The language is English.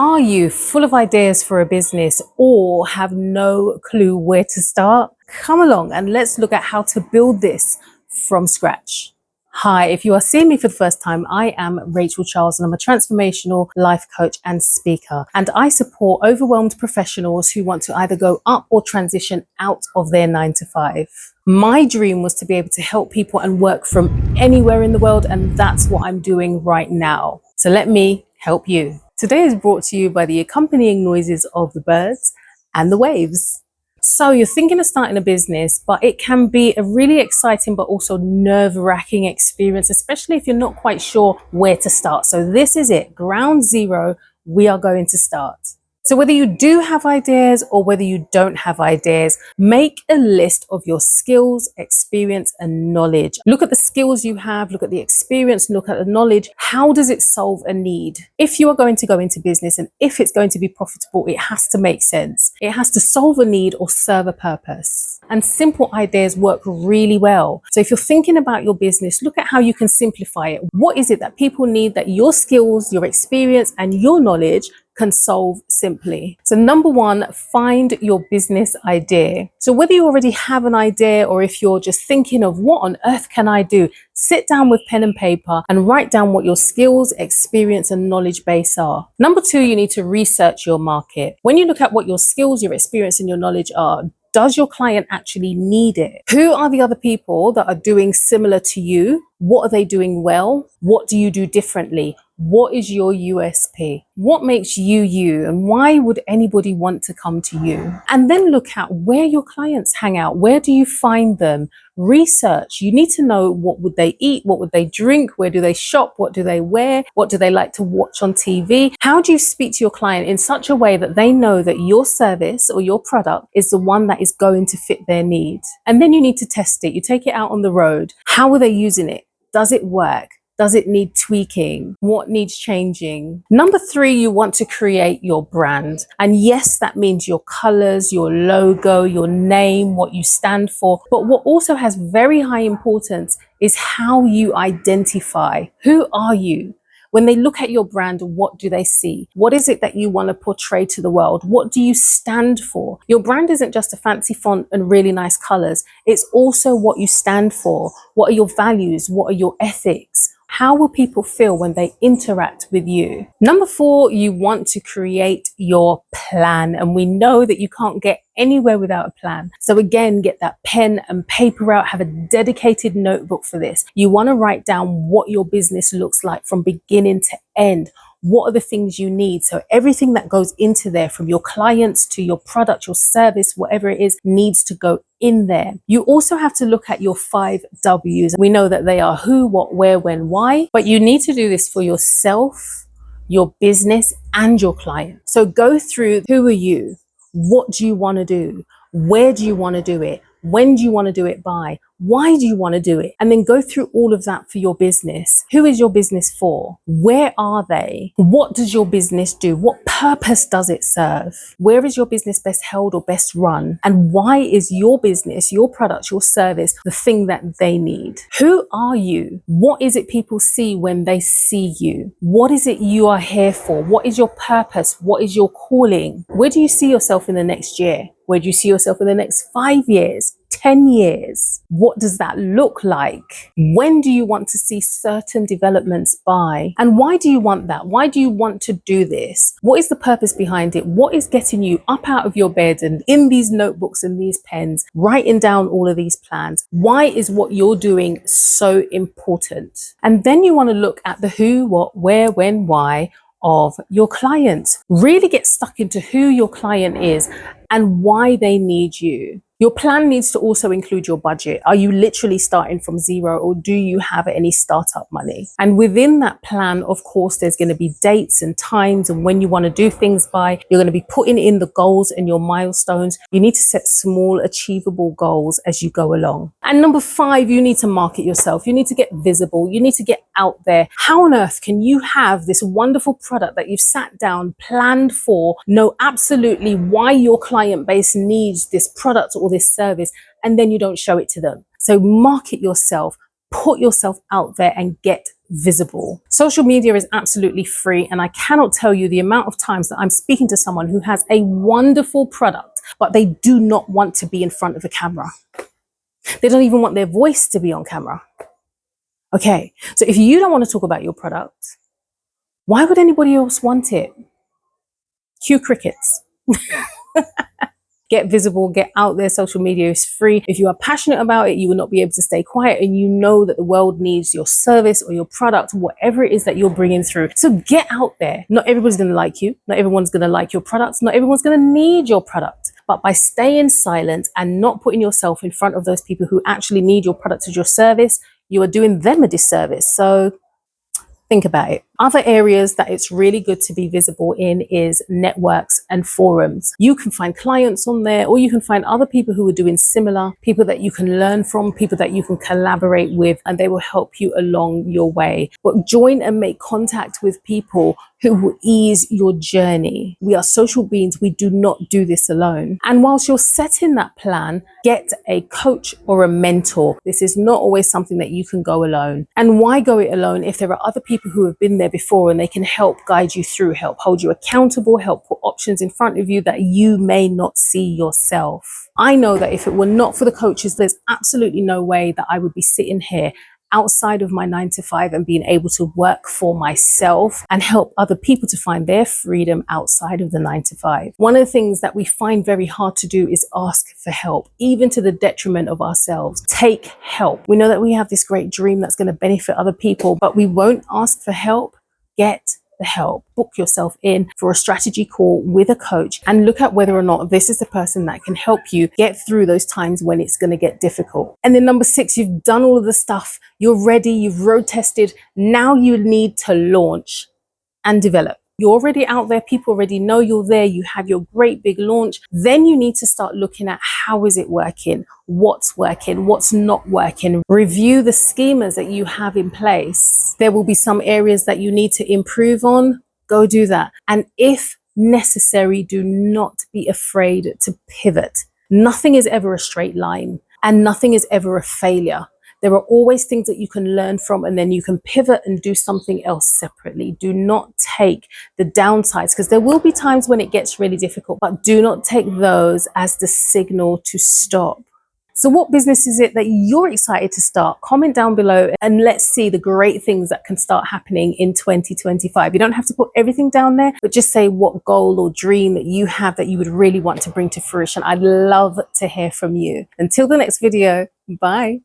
Are you full of ideas for a business or have no clue where to start? Come along and let's look at how to build this from scratch. Hi, if you are seeing me for the first time, I am Rachel Charles and I'm a transformational life coach and speaker. And I support overwhelmed professionals who want to either go up or transition out of their 9 to 5. My dream was to be able to help people and work from anywhere in the world, and that's what I'm doing right now. So let me help you. Today is brought to you by the accompanying noises of the birds and the waves. So you're thinking of starting a business, but it can be a really exciting but also nerve-wracking experience, especially if you're not quite sure where to start. So this is it, ground zero, we are going to start. So whether you do have ideas or whether you don't have ideas, make a list of your skills, experience, and knowledge. Look at the skills you have, look at the experience, look at the knowledge. How does it solve a need? If you are going to go into business and if it's going to be profitable, it has to make sense. It has to solve a need or serve a purpose. And simple ideas work really well. So if you're thinking about your business, look at how you can simplify it. What is it that people need that your skills, your experience, and your knowledge can solve simply? So number one, find your business idea. So whether you already have an idea or if you're just thinking of what on earth can I do, sit down with pen and paper and write down what your skills, experience, and knowledge base are. Number two, you need to research your market. When you look at what your skills, your experience, and your knowledge are, does your client actually need it? Who are the other people that are doing similar to you? What are they doing well? What do you do differently? What is your USP? What makes you you? And why would anybody want to come to you? And then look at where your clients hang out. Where do you find them? Research. You need to know what would they eat? What would they drink? Where do they shop? What do they wear? What do they like to watch on TV? How do you speak to your client in such a way that they know that your service or your product is the one that is going to fit their needs? And then you need to test it. You take it out on the road. How are they using it? Does it work? Does it need tweaking? What needs changing? Number three, you want to create your brand. And yes, that means your colors, your logo, your name, what you stand for. But what also has very high importance is how you identify. Who are you? When they look at your brand, what do they see? What is it that you want to portray to the world? What do you stand for? Your brand isn't just a fancy font and really nice colors. It's also what you stand for. What are your values? What are your ethics? How will people feel when they interact with you? Number four, you want to create your plan. And we know that you can't get anywhere without a plan. So again, get that pen and paper out, have a dedicated notebook for this. You want to write down what your business looks like from beginning to end. What are the things you need? So everything that goes into there, from your clients to your product, your service, whatever it is, needs to go in there. You also have to look at your 5 W's. We know that they are who, what, where, when, why, but you need to do this for yourself, your business, and your client. So go through, who are you? What do you want to do? Where do you want to do it? When do you want to do it by? Why do you want to do it? And then go through all of that for your business. Who is your business for? Where are they? What does your business do? What purpose does it serve? Where is your business best held or best run? And why is your business, your product, your service the thing that they need? Who are you? What is it people see when they see you? What is it you are here for? What is your purpose? What is your calling? Where do you see yourself in the next year? Where do you see yourself in the next 5 years, 10 years? What does that look like? When do you want to see certain developments by? And why do you want that? Why do you want to do this? What is the purpose behind it? What is getting you up out of your bed and in these notebooks and these pens, writing down all of these plans? Why is what you're doing so important? And then you want to look at the who, what, where, when, why of your clients. Really get stuck into who your client is and why they need you. Your plan needs to also include your budget. Are you literally starting from zero, or do you have any startup money? And within that plan, of course, there's going to be dates and times and when you want to do things by. You're going to be putting in the goals and your milestones. You need to set small, achievable goals as you go along. And number 5, you need to market yourself. You need to get visible. You need to get out there. How on earth can you have this wonderful product that you've sat down, planned for, know absolutely why your client base needs this product or this service, and then you don't show it to them? So market yourself, put yourself out there and get visible. Social media is absolutely free, and I cannot tell you the amount of times that I'm speaking to someone who has a wonderful product, but they do not want to be in front of a camera. They don't even want their voice to be on camera. Okay, so if you don't want to talk about your product, why would anybody else want it? Cue crickets. Get visible, get out there. Social media is free. If you are passionate about it, you will not be able to stay quiet, and you know that the world needs your service or your product, whatever it is that you're bringing through. So get out there. Not everybody's going to like you. Not everyone's going to like your products. Not everyone's going to need your product. But by staying silent and not putting yourself in front of those people who actually need your product as your service, you are doing them a disservice. So think about it. Other areas that it's really good to be visible in is networks and forums. You can find clients on there, or you can find other people who are doing similar, people that you can learn from, people that you can collaborate with, and they will help you along your way. But join and make contact with people who will ease your journey. We are social beings. We do not do this alone. And whilst you're setting that plan, get a coach or a mentor. This is not always something that you can go alone. And why go it alone if there are other people who have been there before and they can help guide you through, help hold you accountable, help put options in front of you that you may not see yourself. I know that if it were not for the coaches, there's absolutely no way that I would be sitting here outside of my 9 to 5 and being able to work for myself and help other people to find their freedom outside of the 9 to 5. One of the things that we find very hard to do is ask for help, even to the detriment of ourselves. Take help. We know that we have this great dream that's going to benefit other people, but we won't ask for help. Get the help. Book yourself in for a strategy call with a coach and look at whether or not this is the person that can help you get through those times when it's going to get difficult. And then number 6, you've done all of the stuff. You're ready. You've road tested. Now you need to launch and develop. You're already out there. People already know you're there. You have your great big launch. Then you need to start looking at how is it working? What's working? What's not working? Review the schemas that you have in place. There will be some areas that you need to improve on. Go do that. And if necessary, do not be afraid to pivot. Nothing is ever a straight line, and nothing is ever a failure. There are always things that you can learn from, and then you can pivot and do something else separately. Do not take the downsides, because there will be times when it gets really difficult, but do not take those as the signal to stop. So what business is it that you're excited to start? Comment down below and let's see the great things that can start happening in 2025. You don't have to put everything down there, but just say what goal or dream that you have that you would really want to bring to fruition. I'd love to hear from you. Until the next video, bye.